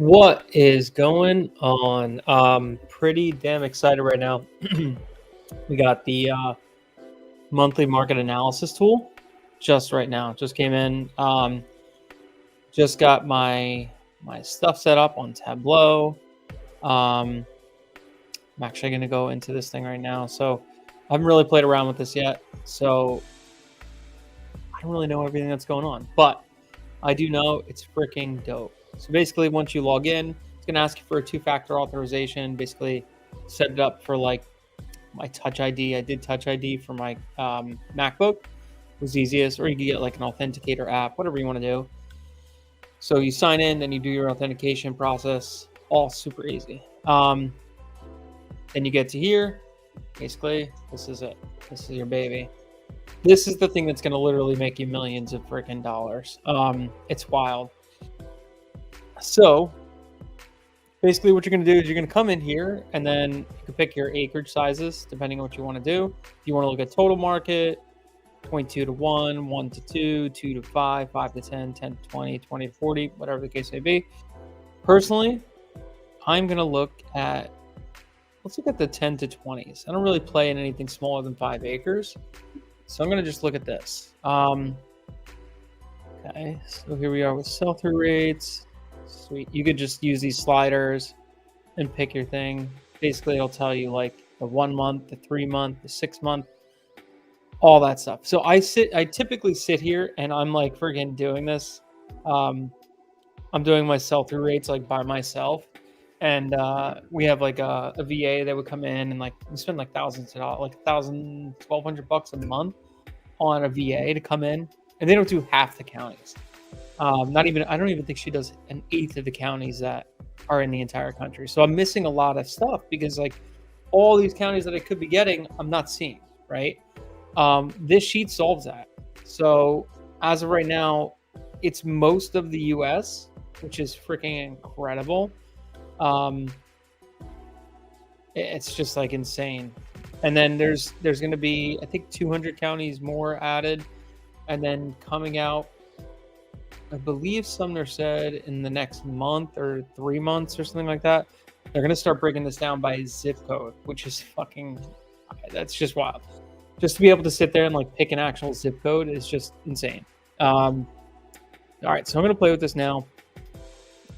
What is going on? Pretty damn excited right now. We got the monthly market analysis tool just right now. Just came in. Just got my stuff set up on Tableau. I'm actually going to go into this thing right now. So I haven't really played around with this yet. So I don't really know everything that's going on, but I do know it's freaking dope. So basically, once you log in, it's going to ask you for a two-factor authorization. Basically, set it up for like my Touch ID. I did Touch ID for my MacBook. It was easiest, or you can get like an authenticator app, whatever you want to do. So you sign in, then you do your authentication process. All super easy. Then you get to here. Basically, this is it. This is your baby. This is the thing that's going to literally make you millions of freaking dollars. It's wild. So basically what you're going to do is you're going to come in here and then you can pick your acreage sizes depending on what you want to do. If you want to look at total market, 0.2 to 1, 1 to 2, 2 to 5, 5 to 10, 10 to 20, 20 to 40, whatever the case may be. Personally, I'm going to look at, let's look at the 10 to 20s. I don't really play in anything smaller than 5 acres. So I'm going to just look at this. Okay, so here we are with sell-through rates. Sweet. You could just use these sliders and pick your thing. Basically, it'll tell you like the 1 month, the 3 month, the 6 month, all that stuff. So I typically sit here and I'm like friggin' doing this. I'm doing my sell-through rates like by myself. And we have like a VA that would come in and like we spend like thousands of dollars, like $1,200 a month on a VA to come in, and they don't do half the counties. I don't even think she does an eighth of the counties that are in the entire country. So I'm missing a lot of stuff because like all these counties that I could be getting, I'm not seeing, right? This sheet solves that. So as of right now, it's most of the US, which is freaking incredible. It's just like insane. And then there's going to be, I think 200 counties more added, and then coming out, I believe Sumner said in the next month or 3 months or something like that, they're going to start breaking this down by zip code, which is fucking, that's just wild. Just to be able to sit there and like pick an actual zip code is just insane. All right, so I'm going to play with this now.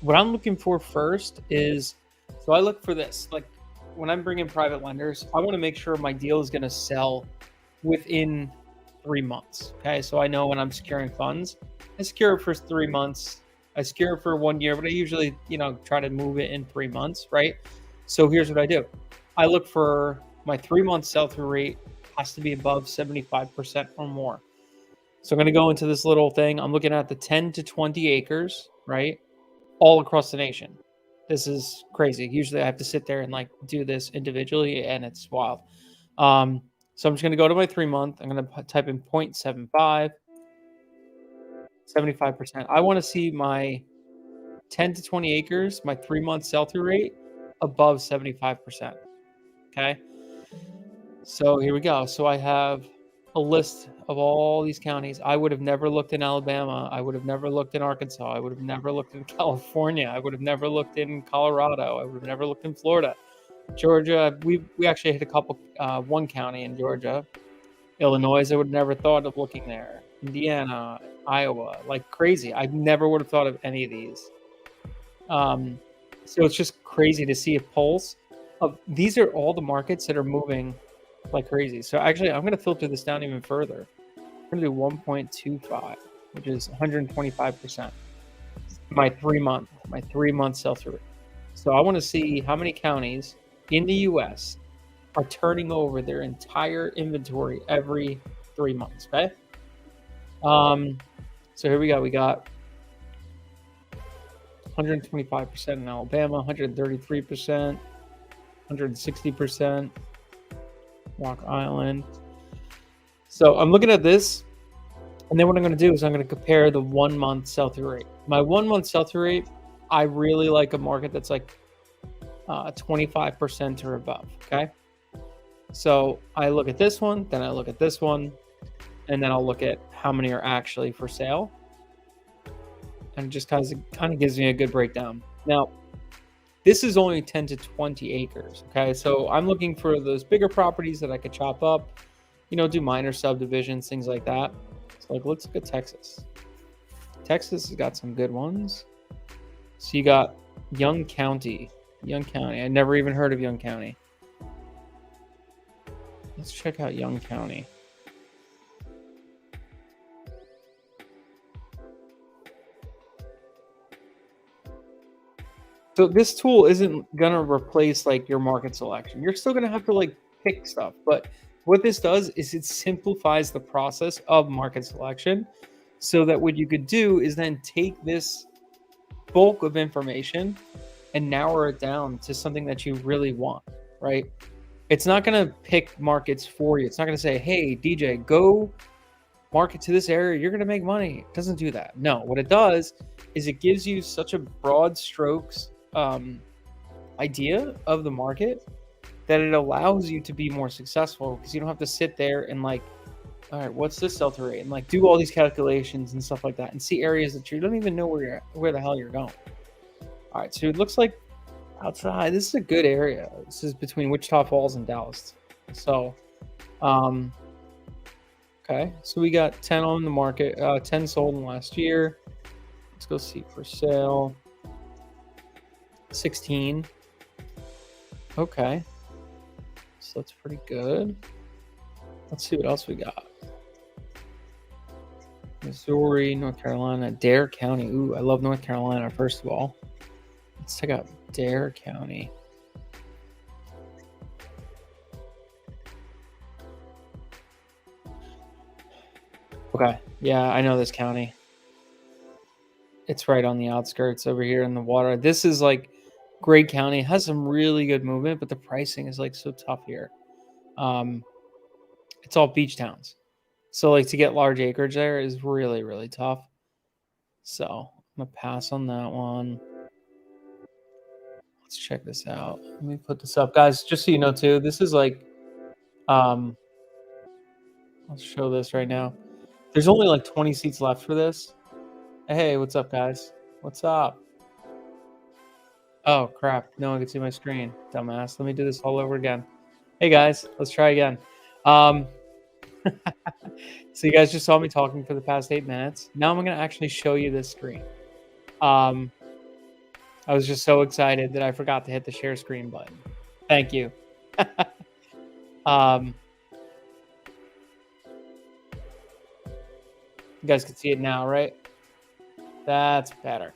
What I'm looking for first is, so I look for this, like when I'm bringing private lenders, I want to make sure my deal is going to sell within 3 months. Okay. So I know when I'm securing funds, I secure it for 3 months. I secure it for 1 year, but I usually, try to move it in 3 months. Right. So here's what I do. I look for my 3 month sell-through rate has to be above 75% or more. So I'm going to go into this little thing. I'm looking at the 10 to 20 acres, right? All across the nation. This is crazy. Usually I have to sit there and like do this individually, and it's wild. So I'm just going to go to my 3 month. I'm going to type in 0.75, 75%. I want to see my 10 to 20 acres, my 3 month sell-through rate above 75%. Okay. So here we go. So I have a list of all these counties. I would have never looked in Alabama. I would have never looked in Arkansas. I would have never looked in California. I would have never looked in Colorado. I would have never looked in Florida. Georgia, we actually hit a couple, one county in Georgia. Illinois, I would have never thought of looking there. Indiana, Iowa, like crazy. I never would have thought of any of these. So it's just crazy to see a pulse of, these are all the markets that are moving like crazy. So actually, I'm going to filter this down even further. I'm going to do 1.25, which is 125%. My 3 month sell-through rate. So I want to see how many counties in the US are turning over their entire inventory every 3 months. Okay. So here we go. We got 125% in Alabama, 133%, 160%. Rock Island. So I'm looking at this, and then what I'm going to do is I'm going to compare the 1 month sell-through rate. My 1 month sell-through rate, I really like a market that's like 25% or above. Okay. So I look at this one, then I look at this one, and then I'll look at how many are actually for sale. And it just kind of gives me a good breakdown. Now, this is only 10 to 20 acres. Okay, so I'm looking for those bigger properties that I could chop up, do minor subdivisions, things like that. So, like, let's look at Texas. Texas has got some good ones. So you got Young County. Young County. I never even heard of Young County. Let's check out Young County. So this tool isn't gonna replace like your market selection. You're still gonna have to like pick stuff, but what this does is it simplifies the process of market selection, so that what you could do is then take this bulk of information and narrow it down to something that you really want, right? It's not going to pick markets for you. It's not going to say, hey, DJ, go market to this area. You're going to make money. It doesn't do that. No, what it does is it gives you such a broad strokes idea of the market that it allows you to be more successful, because you don't have to sit there and like, all right, what's this sell rate? And like do all these calculations and stuff like that and see areas that you don't even know where the hell you're going. All right, so it looks like outside, this is a good area. This is between Wichita Falls and Dallas. So, okay, so we got 10 on the market, 10 sold in the last year. Let's go see for sale. 16. Okay, so that's pretty good. Let's see what else we got. Missouri, North Carolina, Dare County. Ooh, I love North Carolina, first of all. Let's check out Dare County. Okay, yeah, I know this county. It's right on the outskirts over here in the water. This is like great county. It has some really good movement, but the pricing is like so tough here. It's all beach towns. So like to get large acreage there is really, really tough. So I'm gonna pass on that one. Let's check this out. Let me put this up, guys, just so you know too. This is like, let's show this right now. There's only like 20 seats left for this. Hey, what's up, guys? What's up? Oh crap! No one can see my screen, dumbass. Let me do this all over again. Hey guys, let's try again. So you guys just saw me talking for the past 8 minutes. Now I'm gonna actually show you this screen. I was just so excited that I forgot to hit the share screen button. Thank you. You guys can see it now, right? That's better.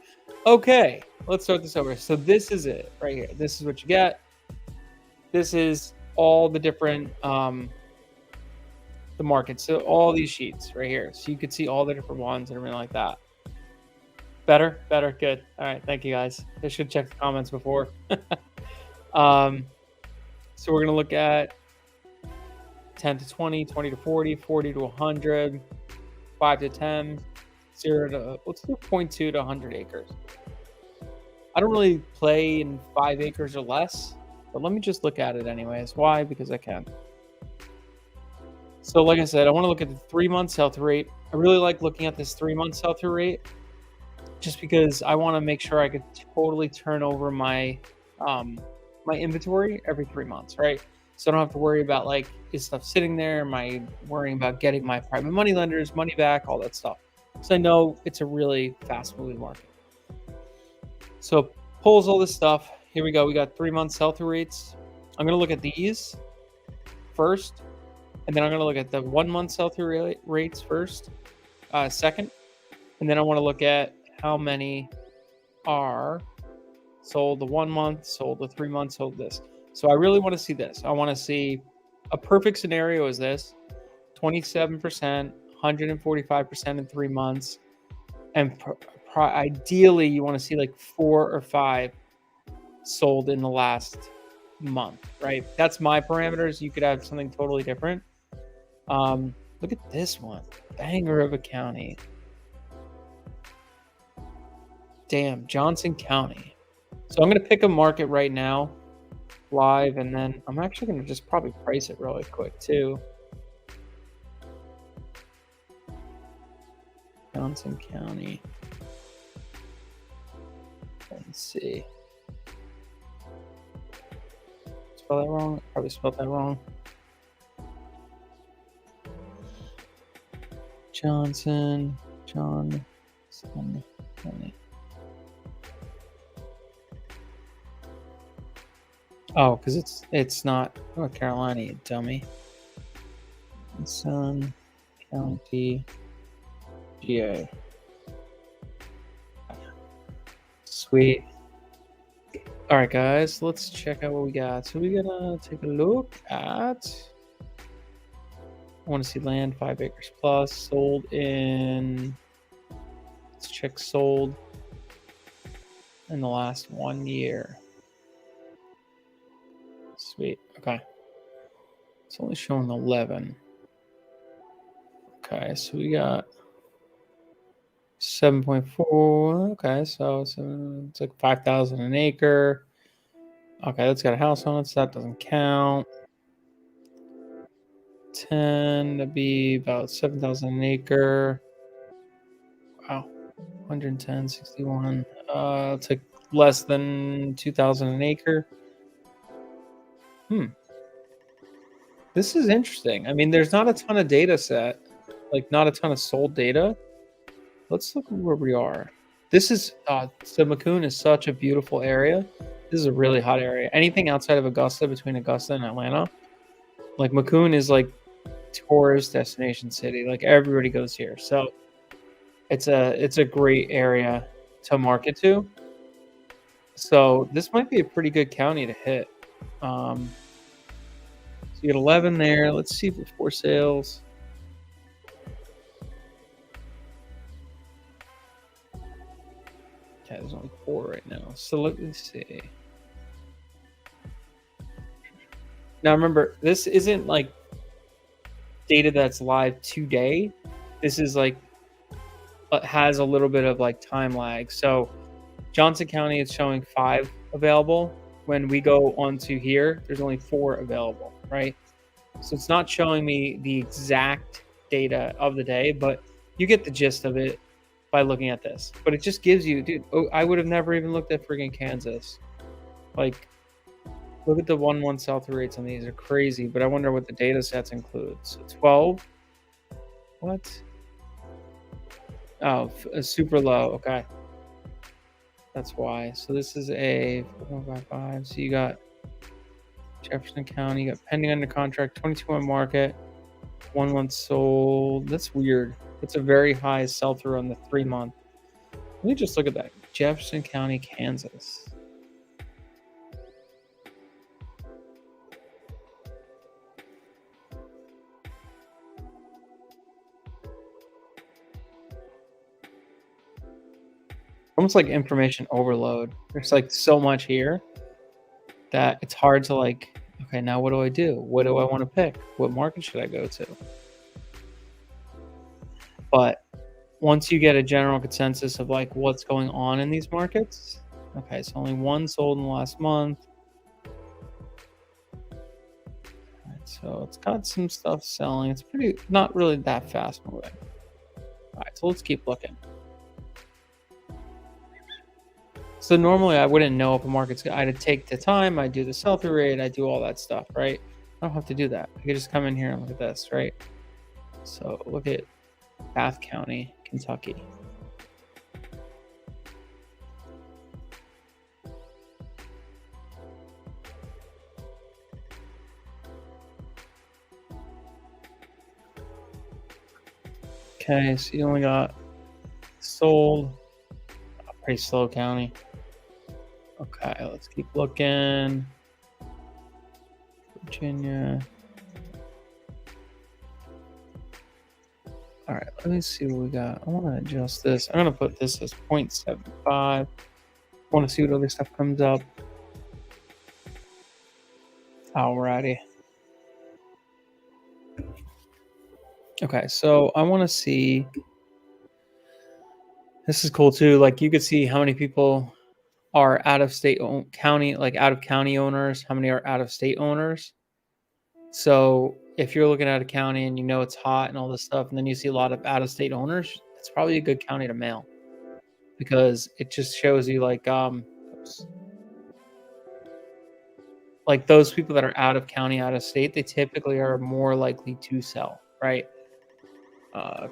Okay, let's start this over. So this is it right here. This is what you get. This is all the different the market. So all these sheets right here. So you could see all the different ones and everything like that. Better, good. All right, thank you guys. I should check the comments before. So we're gonna look at 10 to 20, 20 to 40, 40 to 100, 5 to 10, 0 to, let's do 0.2 to 100 acres. I don't really play in 5 acres or less, but let me just look at it anyways. Why? Because I can. So like I said, I want to look at the 3-month sell-through rate. I really like looking at this 3-month sell-through rate just because I want to make sure I could totally turn over my my inventory every 3 months, right? So I don't have to worry about like, is stuff sitting there? Am I worrying about getting my private money lenders money back, all that stuff? So I know it's a really fast moving market. So pulls all this stuff. Here we go. We got 3-month sell-through rates. I'm going to look at these first, and then I'm going to look at the 1-month sell-through rates first, second, and then I want to look at how many are sold the 1 month, sold the 3 months, sold this. So I really want to see this. I want to see a perfect scenario is this: 27%, 145% in 3 months, and ideally you want to see like 4 or 5 sold in the last month, right? That's my parameters. You could have something totally different. Look at this one, banger of a county. Damn, Johnson County. So I'm going to pick a market right now live, and then I'm actually going to just probably price it really quick too. Johnson County. Let's see. Spell that wrong? Probably spelled that wrong. Johnson County. Oh, because it's not North Carolina, you dummy. Johnson County, GA. Sweet. All right, guys, let's check out what we got. So we're gonna take a look at. I want to see land 5 acres plus sold in. Let's check sold in the last 1 year. Sweet. Okay. It's only showing 11. Okay, so we got 7.4. Okay, so it's like 5,000 an acre. Okay, that's got a house on it, so that doesn't count. 10 to be about 7,000 an acre. Wow. 110, 61. It's like less than 2,000 an acre. This is interesting. I mean, there's not a ton of data set, like not a ton of sold data. Let's look at where we are. This is so Macon is such a beautiful area. This is a really hot area. Anything outside of Augusta, between Augusta and Atlanta, like Macon is like tourist destination city. Like everybody goes here, so it's a great area to market to. So this might be a pretty good county to hit. So you get 11 there. Let's see for sales. Okay, there's only 4 right now. So let me see. Now remember, this isn't like data that's live today. This is like has a little bit of like time lag. So Johnson County is showing 5 available. When we go onto here, there's only 4 available, right? So it's not showing me the exact data of the day, but you get the gist of it by looking at this. But it just gives you, dude, I would have never even looked at friggin' Kansas. Like, look at the 1-1 sell-through rates on these are crazy, but I wonder what the data sets include. So 12. What? Oh, super low. Okay. That's why. So this is a 4.55. So you got Jefferson County, you got pending under contract, 22 on market, 1 month sold. That's weird. That's a very high sell-through on the 3 month. Let me just look at that. Jefferson County, Kansas. Almost like information overload. There's like so much here that it's hard to like, okay, now what do I do? What do I want to pick? What market should I go to? But once you get a general consensus of like what's going on in these markets, okay, so only 1 sold in the last month. All right, so it's got some stuff selling. It's pretty, not really that fast moving. All right, so let's keep looking. So normally I wouldn't know if a market's good. I'd take the time, I'd do the sell-through rate, I'd do all that stuff, right? I don't have to do that. I could just come in here and look at this, right? So look at Bath County, Kentucky. Okay, so you only got sold. Pretty slow county. Okay, let's keep looking. Virginia. All right, let me see what we got. I want to adjust this. I'm going to put this as 0.75. I want to see what other stuff comes up. Alrighty. Okay, so I want to see. This is cool too. Like you could see how many people are out of state county, like out of county owners, how many are out of state owners. So if you're looking at a county and you know it's hot and all this stuff, and then you see a lot of out of state owners, it's probably a good county to mail because it just shows you like oops. Like those people that are out of county, out of state, they typically are more likely to sell, right?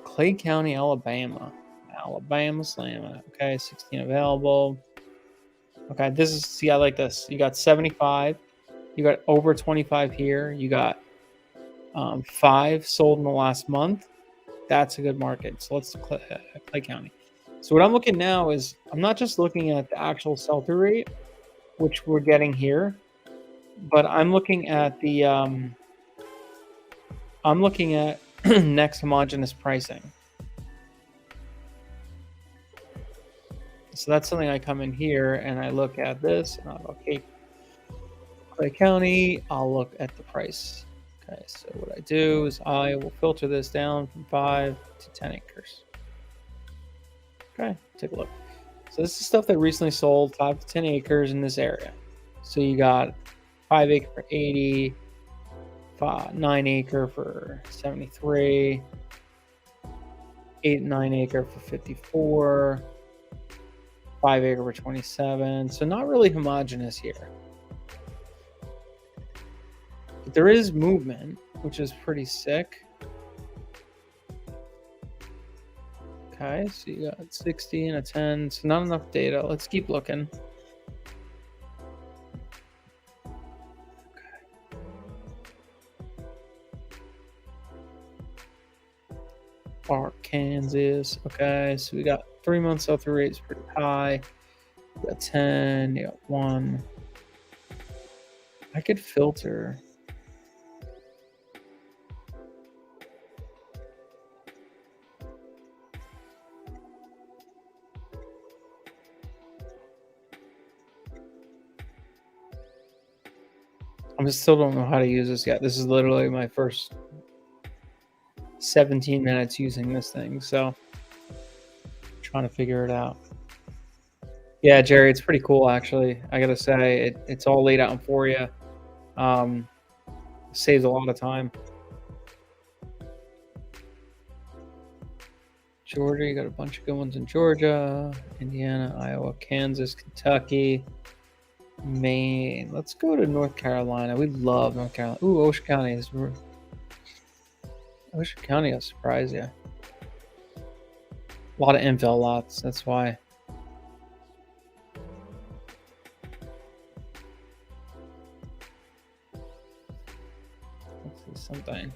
Clay County, Alabama. Alabama Slam. Okay, 16 available. Okay, this is, see, I like this. You got 75. You got over 25 here. You got 5 sold in the last month. That's a good market. So let's Clay County. So what I'm looking now is I'm not just looking at the actual sell-through rate, which we're getting here, but I'm looking at the next homogeneous pricing. So that's something I come in here and I look at this and I'll go, okay, Clay County, I'll look at the price. Okay, so what I do is I will filter this down from 5 to 10 acres. Okay, take a look. So this is stuff that recently sold, 5 to 10 acres in this area. So you got 5 acre for 80, 9 acre for 73, 8 and 9 acre for 54, 5 acre for 27. So not really homogeneous here. But there is movement, which is pretty sick. Okay, so you got 60 and a 10. So not enough data. Let's keep looking. Arkansas. Okay, so we got 3 months sell-through rates pretty high. You got 10, you got 1. I could filter. I still don't know how to use this yet. This is literally my first 17 minutes using this thing, so trying to figure it out. Yeah, Jerry, it's pretty cool actually. I gotta say, it's all laid out for you. Saves a lot of time. Georgia, you got a bunch of good ones in Georgia, Indiana, Iowa, Kansas, Kentucky, Maine. Let's go to North Carolina. We love North Carolina. Ooh, Ocean County is. Ocean County will surprise you. A lot of infill lots. That's why. Let's see something.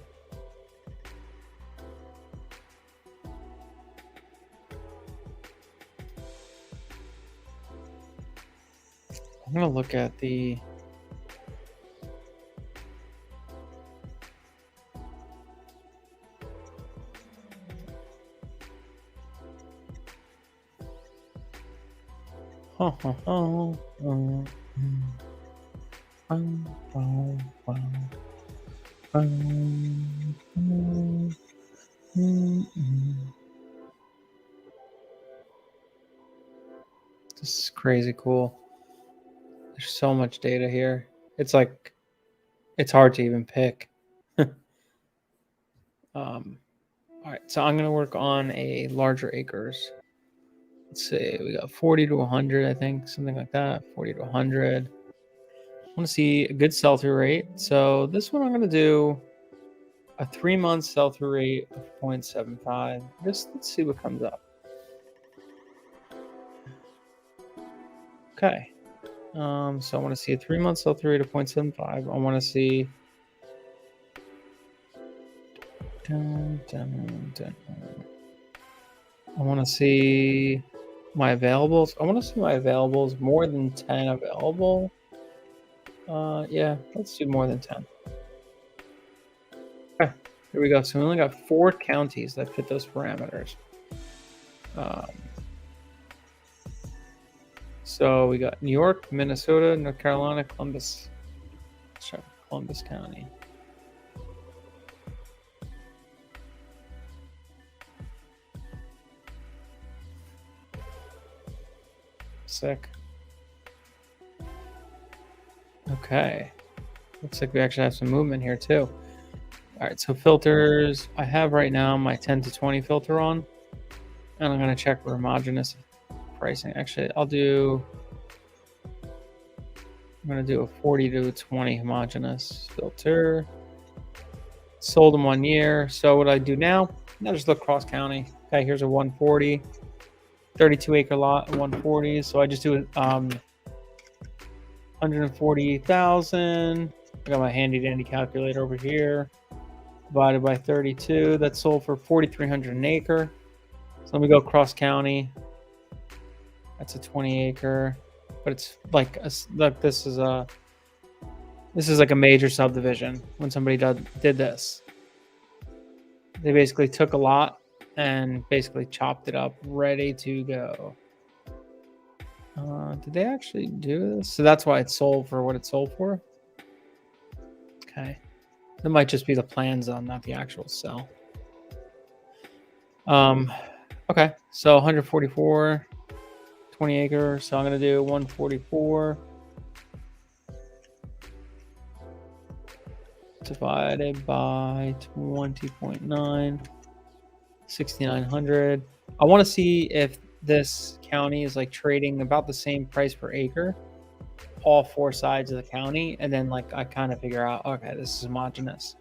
I'm gonna look at the. This is crazy cool. There's so much data here. It's like, it's hard to even pick. All right, so I'm gonna work on a larger acres. Let's see, we got 40 to 100, I think, something like that. 40 to 100. I want to see a good sell-through rate. So this one I'm gonna do a 3-month sell-through rate of 0.75. Just let's see what comes up. Okay. So I want to see a 3-month sell-through rate of 0.75. I want to see. I want to see my availables. I want to see my availables more than 10 available. Yeah, let's do more than 10. Okay, here we go. So we only got 4 counties that fit those parameters. So we got New York, Minnesota, North Carolina, Columbus. Let's try Columbus County. Sick. Okay. Looks like we actually have some movement here too. All right, so filters. I have right now my 10 to 20 filter on, and I'm going to check for homogeneous pricing. Actually, I'll do I'm going to do a 40 to 20 homogeneous filter. Sold in 1 year. So what I do now, I just look cross county. Okay, here's a 140, 32 acre lot, 140. So I just do 140,000. I got my handy dandy calculator over here. Divided by 32. That's sold for 4,300 an acre. So let me go cross county. That's a 20 acre, but it's like this is like a major subdivision. When somebody did this, they basically took a lot and basically chopped it up, ready to go. Did they actually do this? So that's why it's sold for what it sold for. Okay, that might just be the plans on, not the actual sell. Okay, so 144, 20 acre. So I'm gonna do 144 divided by 20.9, 6,900. I want to see if this county is like trading about the same price per acre, all 4 sides of the county, and then like I kind of figure out, okay, this is homogeneous.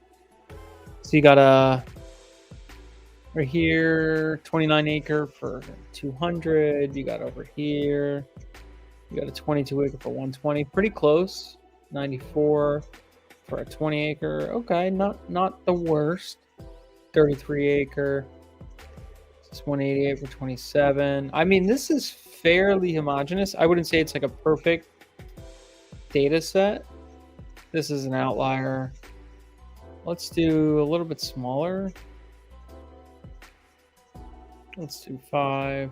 So you got a right here 29 acre for 200. You got over here, you got a 22 acre for 120, pretty close. 94 for a 20 acre. Okay, not the worst. 33 acre. It's 188 for 27. I mean, this is fairly homogeneous. I wouldn't say it's like a perfect data set. This is an outlier. Let's do a little bit smaller. Let's do 5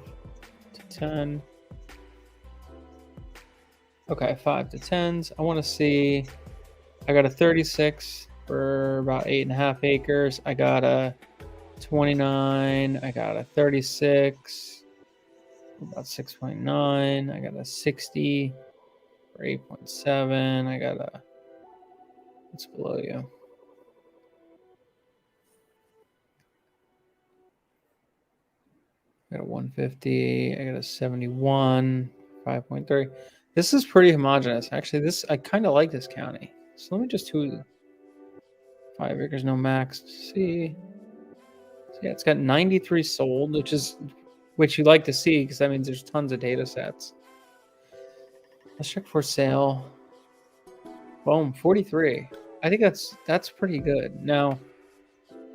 to 10. Okay, 5 to 10s. I want to see. I got a 36 for about 8.5 acres. I got a 29. I got a 36 for about 6.9. I got a 60 for 8.7. I got a. What's below you? I got a 150. I got a 71, 5.3. This is pretty homogeneous. Actually, I kind of like this county. So let me just do 5 acres, no max. See. So yeah, it's got 93 sold, which you like to see because that means there's tons of data sets. Let's check for sale. Boom, 43. I think that's pretty good. Now,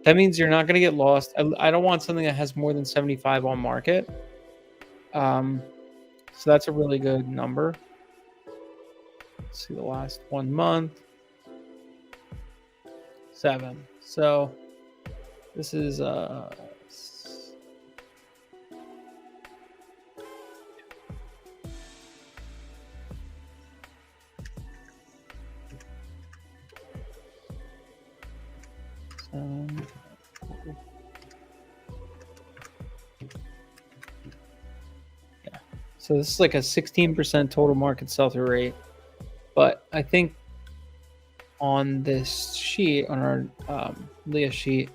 that means you're not going to get lost. I don't want something that has more than 75 on market. So that's a really good number. Let's see the last 1 month. 7. So this is yeah. So this is like a 16% total market sell-through rate. But I think on this sheet, on our LIA sheet,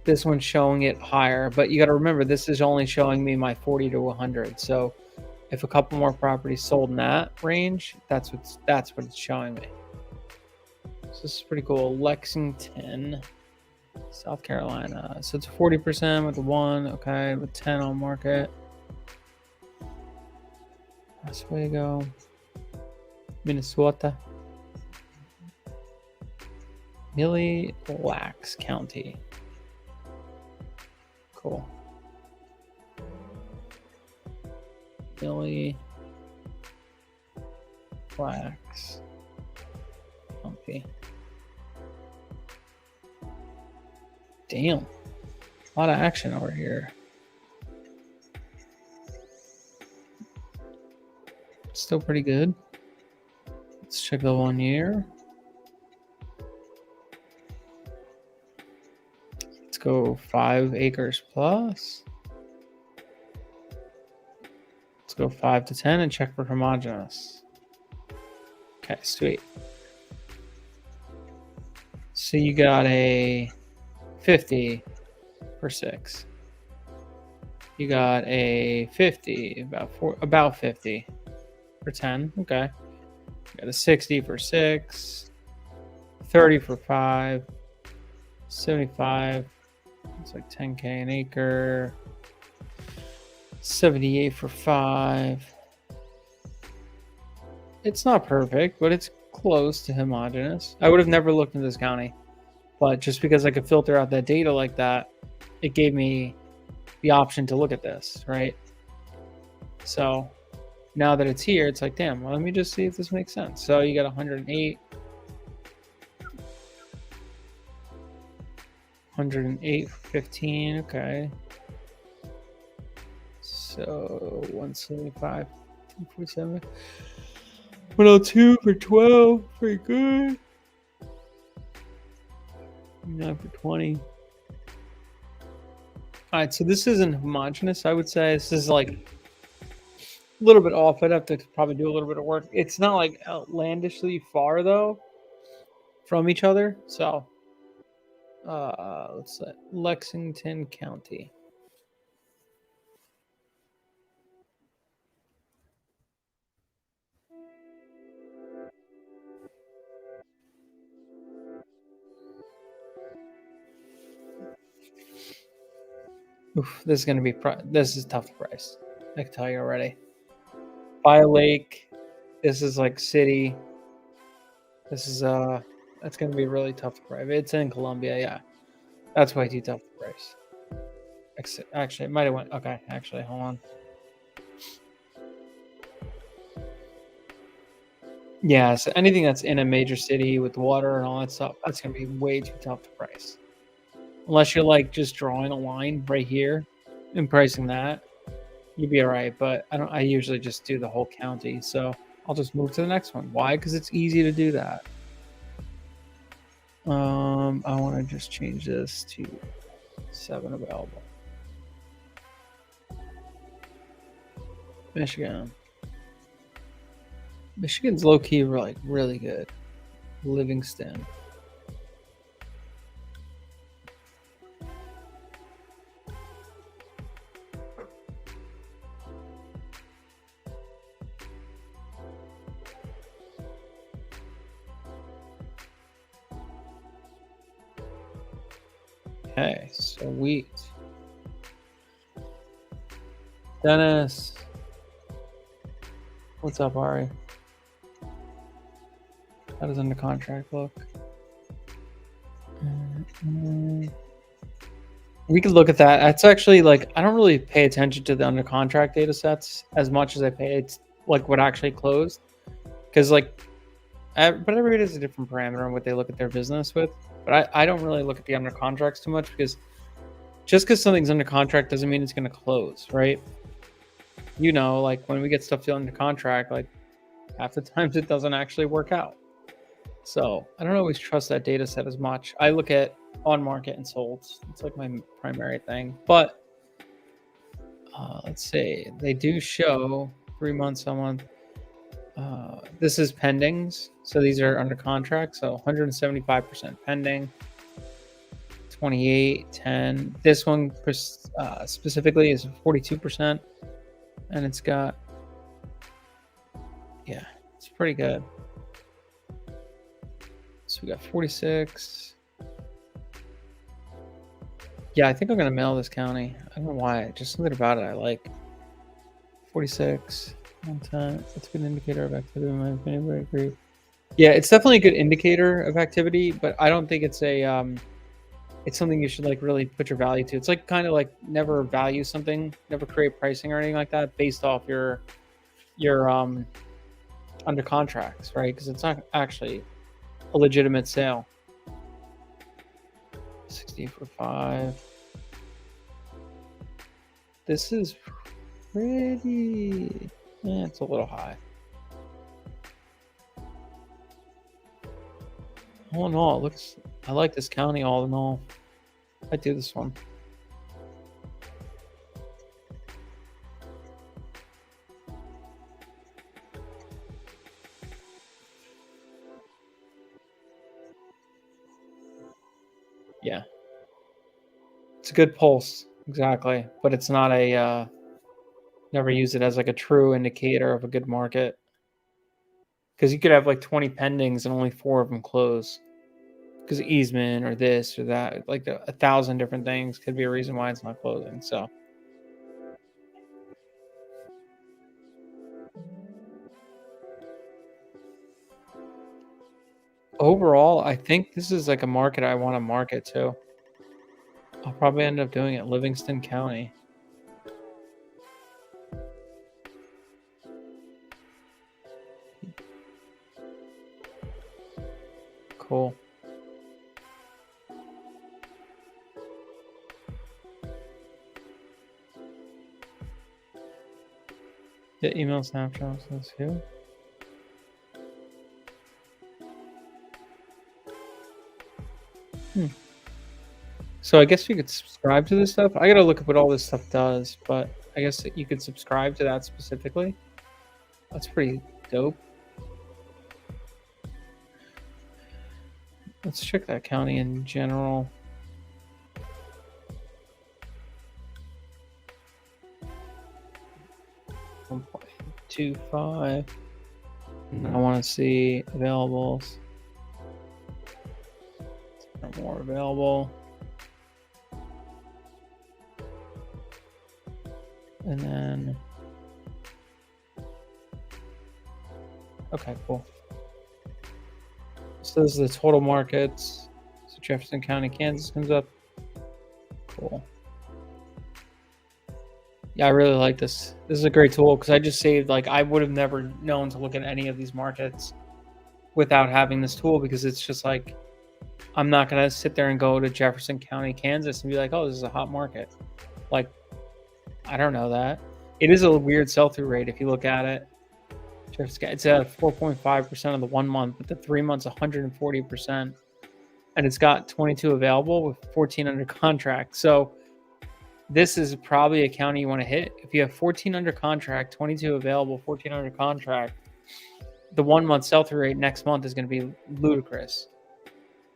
this one's showing it higher. But you got to remember, this is only showing me my 40 to 100. So if a couple more properties sold in that range, that's what it's showing me. So this is pretty cool. Lexington, South Carolina. So it's 40% with the 1, okay, with 10 on market. Oswego, Minnesota. Mille Lacs County. Cool. Mille Lacs County. Damn. A lot of action over here. Still pretty good. Let's check the 1 year. Let's go 5 acres plus. Let's go 5 to 10 and check for homogeneous. Okay, sweet. So you got a 50 for 6. You got a 50, about 50 for 10. Okay. Got a 60 for 6, 30 for 5, 75. It's like 10K an acre. 78 for 5. It's not perfect, but it's close to homogeneous. I would have never looked in this county, but just because I could filter out that data like that, it gave me the option to look at this, right? So now that it's here, it's like, damn, well, let me just see if this makes sense. So you got 108, 108 for 15, okay. So 175, 247, 102 for 12, pretty good. 9 for 20. All right, so this isn't homogeneous, I would say. This is like a little bit off. I'd have to probably do a little bit of work. It's not like outlandishly far though from each other. So let's say Lexington County. Oof, this is gonna be this is tough to price. I can tell you already. By a lake. This is like city. This is that's gonna be really tough to price. It's in Columbia, yeah. That's way too tough to price. Actually, it might have went. Okay, actually, hold on. Yeah, so anything that's in a major city with water and all that stuff, that's gonna be way too tough to price. Unless you're like just drawing a line right here and pricing that, you'd be all right. But I don't. I usually just do the whole county, so I'll just move to the next one. Why? Because it's easy to do that. I want to just change this to 7 available. Michigan. Michigan's low key like really good. Livingston. Okay, sweet. Dennis. What's up, Ari? How does under contract look? We could look at that. That's actually like I don't really pay attention to the under contract data sets as much as I pay it's like what actually closed. Because like but everybody has a different parameter on what they look at their business with. But I don't really look at the under contracts too much because just because something's under contract doesn't mean it's going to close, right? You know, like when we get stuff under contract, like half the times it doesn't actually work out. So I don't always trust that data set as much. I look at on market and sold. It's like my primary thing. But let's see, they do show 3 months on one. This is pendings. So these are under contract. So 175% pending. 28, 10. This one specifically is 42%. And it's got, yeah, it's pretty good. So we got 46. Yeah, I think I'm going to mail this county. I don't know why. Just something about it I like. 46. 110. That's a good indicator of activity in my opinion, but I agree. Yeah, it's definitely a good indicator of activity, but I don't think it's a it's something you should like really put your value to. It's like kind of like never value something, never create pricing or anything like that based off your under contracts, right? Because it's not actually a legitimate sale. 60 for 5. This is pretty. Yeah, it's a little high. All in all, it looks. I like this county. All in all, I do this one. Yeah, it's a good pulse, exactly, but it's not a. Never use it as like a true indicator of a good market. because you could have like 20 pendings and only 4 of them close because of easement or this or that. Like 1,000 different things could be a reason why it's not closing. So overall, I think this is like a market I want to market to. I'll probably end up doing it Livingston County. Cool. The email snapshot says who? So I guess you could subscribe to this stuff. I gotta look up what all this stuff does, but I guess that you could subscribe to that specifically. That's pretty dope. Let's check that county in general. $1.25. I want to see availables. More available. And then, okay, cool. So this is the total markets. So Jefferson County, Kansas comes up. Cool. Yeah, I really like this. This is a great tool because I just saved, like, I would have never known to look at any of these markets without having this tool, because it's just like, I'm not going to sit there and go to Jefferson County, Kansas and be like, oh, this is a hot market. Like, I don't know that. It is a weird sell-through rate if you look at it. It's at 4.5% of the 1 month, but the 3 months, 140%. And it's got 22 available with 14 under contract. So this is probably a county you want to hit. If you have 14 under contract, 22 available, 14 under contract, the 1 month sell-through rate next month is going to be ludicrous.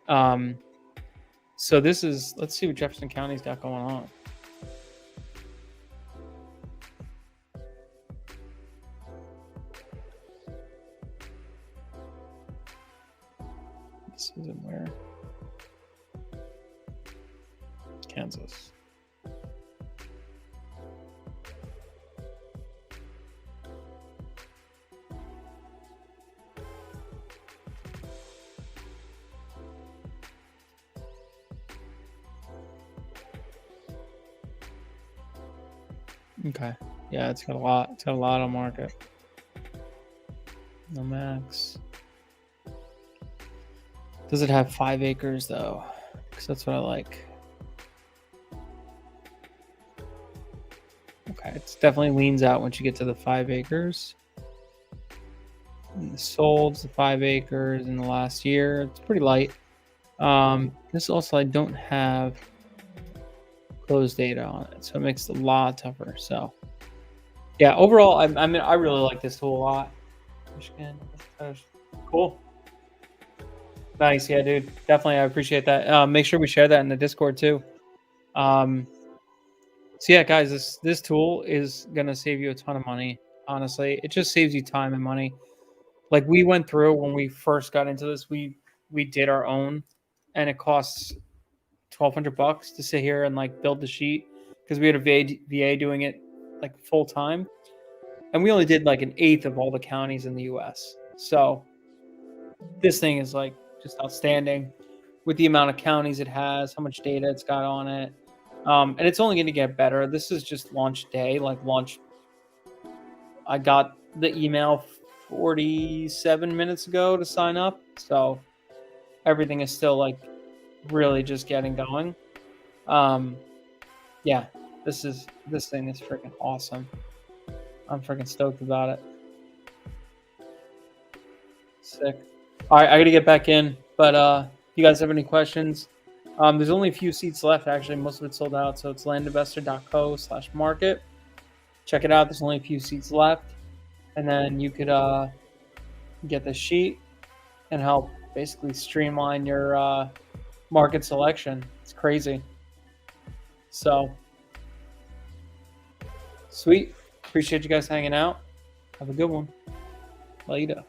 So this is, let's see what Jefferson County's got going on. This is in where? Kansas. Okay. Yeah, it's got a lot. It's got a lot on market. No max. Does it have 5 acres though? Because that's what I like. Okay, it definitely leans out once you get to the 5 acres. And sold to 5 acres in the last year. It's pretty light. This also, I don't have closed data on it, so it makes it a lot tougher. So yeah, overall, I mean, I really like this tool a lot. Michigan, cool. Nice, yeah, dude. Definitely, I appreciate that. Make sure we share that in the Discord too. So yeah, guys, this tool is gonna save you a ton of money. Honestly, it just saves you time and money. Like we went through when we first got into this, we did our own, and it costs $1,200 to sit here and like build the sheet because we had a VA doing it like full time, and we only did like 1/8 of all the counties in the U.S. So this thing is like just outstanding with the amount of counties it has, how much data it's got on it. And it's only going to get better. This is just launch day, like launch. I got the email 47 minutes ago to sign up. So everything is still like really just getting going. Yeah, this thing is freaking awesome. I'm freaking stoked about it. Sick. All right, I got to get back in, but if you guys have any questions, there's only a few seats left. Actually, most of it's sold out. So it's landinvestor.co/market. Check it out. There's only a few seats left, and then you could get the sheet and help basically streamline your market selection. It's crazy. So sweet. Appreciate you guys hanging out. Have a good one. Later.